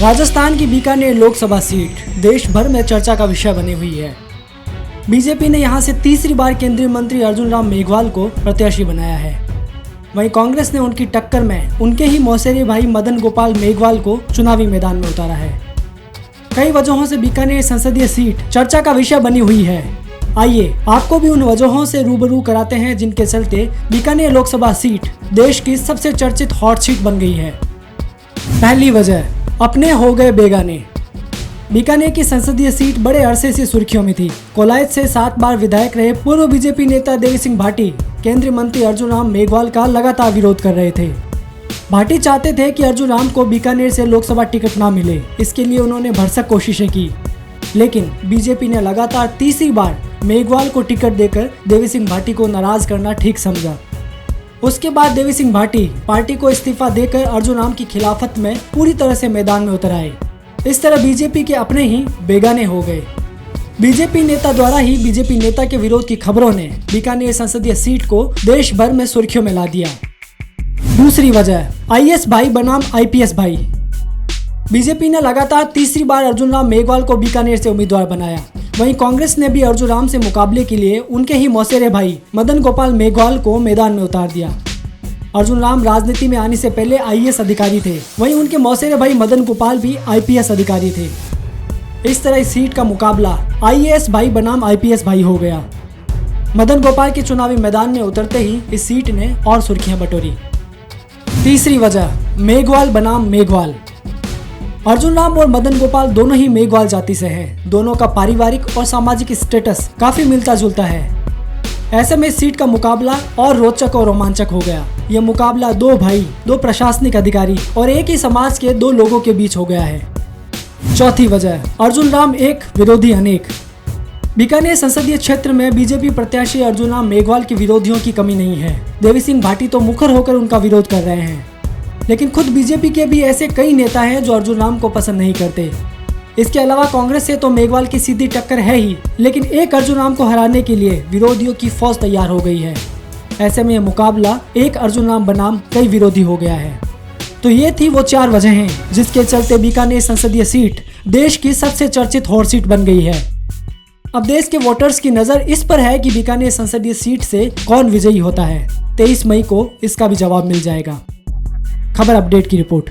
राजस्थान की बीकानेर लोकसभा सीट देश भर में चर्चा का विषय बनी हुई है। बीजेपी ने यहां से तीसरी बार केंद्रीय मंत्री अर्जुन राम मेघवाल को प्रत्याशी बनाया है। वहीं कांग्रेस ने उनकी टक्कर में उनके ही मौसेरे भाई मदन गोपाल मेघवाल को चुनावी मैदान में उतारा है। कई वजहों से बीकानेर संसदीय सीट चर्चा का विषय बनी हुई है। आइए आपको भी उन वजहों से रूबरू कराते हैं जिनके चलते बीकानेर लोकसभा सीट देश की सबसे चर्चित हॉट सीट बन गई है। पहली वजह, अपने हो गए बेगाने। बीकानेर की संसदीय सीट बड़े अरसे से सुर्खियों में थी। कोलायत से 7 बार विधायक रहे पूर्व बीजेपी नेता देवी सिंह भाटी केंद्रीय मंत्री अर्जुन राम मेघवाल का लगातार विरोध कर रहे थे। भाटी चाहते थे कि अर्जुन राम को बीकानेर से लोकसभा टिकट ना मिले, इसके लिए उन्होंने भरसक कोशिशें की, लेकिन बीजेपी ने लगातार तीसरी बार मेघवाल को टिकट देकर देवी सिंह भाटी को नाराज करना ठीक समझा। उसके बाद देवी सिंह भाटी पार्टी को इस्तीफा देकर अर्जुन राम की खिलाफत में पूरी तरह से मैदान में उतर आए। इस तरह बीजेपी के अपने ही बेगाने हो गए। बीजेपी नेता द्वारा ही बीजेपी नेता के विरोध की खबरों ने बीकानेर संसदीय सीट को देश भर में सुर्खियों में ला दिया। दूसरी वजह, आईएएस भाई बनाम आईपीएस भाई। बीजेपी ने लगातार तीसरी बार अर्जुन राम मेघवाल को बीकानेर से उम्मीदवार बनाया। वहीं कांग्रेस ने भी अर्जुन राम से मुकाबले के लिए उनके ही मौसेरे भाई मदन गोपाल मेघवाल को मैदान में उतार दिया। अर्जुन राम राजनीति में आने से पहले आईएएस अधिकारी थे, वहीं उनके मौसेरे भाई मदन गोपाल भी आईपीएस अधिकारी थे। इस तरह इस सीट का मुकाबला आईएएस भाई बनाम आईपीएस भाई हो गया। मदन गोपाल के चुनावी मैदान में उतरते ही इस सीट ने और सुर्खियां बटोरी। तीसरी वजह, मेघवाल बनाम मेघवाल। अर्जुन राम और मदन गोपाल दोनों ही मेघवाल जाति से हैं। दोनों का पारिवारिक और सामाजिक स्टेटस काफी मिलता जुलता है। ऐसे में इस सीट का मुकाबला और रोचक और रोमांचक हो गया। यह मुकाबला 2 भाई, 2 प्रशासनिक अधिकारी और एक ही समाज के 2 लोगों के बीच हो गया है। चौथी वजह, अर्जुन राम एक विरोधी अनेक। बीकानेर संसदीय क्षेत्र में बीजेपी प्रत्याशी अर्जुन राम मेघवाल के विरोधियों की कमी नहीं है। देवी सिंह भाटी तो मुखर होकर उनका विरोध कर रहे हैं, लेकिन खुद बीजेपी के भी ऐसे कई नेता हैं जो अर्जुन राम को पसंद नहीं करते। इसके अलावा कांग्रेस से तो मेघवाल की सीधी टक्कर है ही, लेकिन एक अर्जुन राम को हराने के लिए विरोधियों की फौज तैयार हो गई है। ऐसे में यह मुकाबला एक अर्जुन राम बनाम कई विरोधी हो गया है। तो ये थी वो 4 वजहें जिसके चलते बीकानेर संसदीय सीट देश की सबसे चर्चित हॉट सीट बन गई है। अब देश के वोटर्स की नजर इस पर है कि बीकानेर संसदीय सीट से कौन विजयी होता है। 23 मई को इसका भी जवाब मिल जाएगा। खबर अपडेट की रिपोर्ट।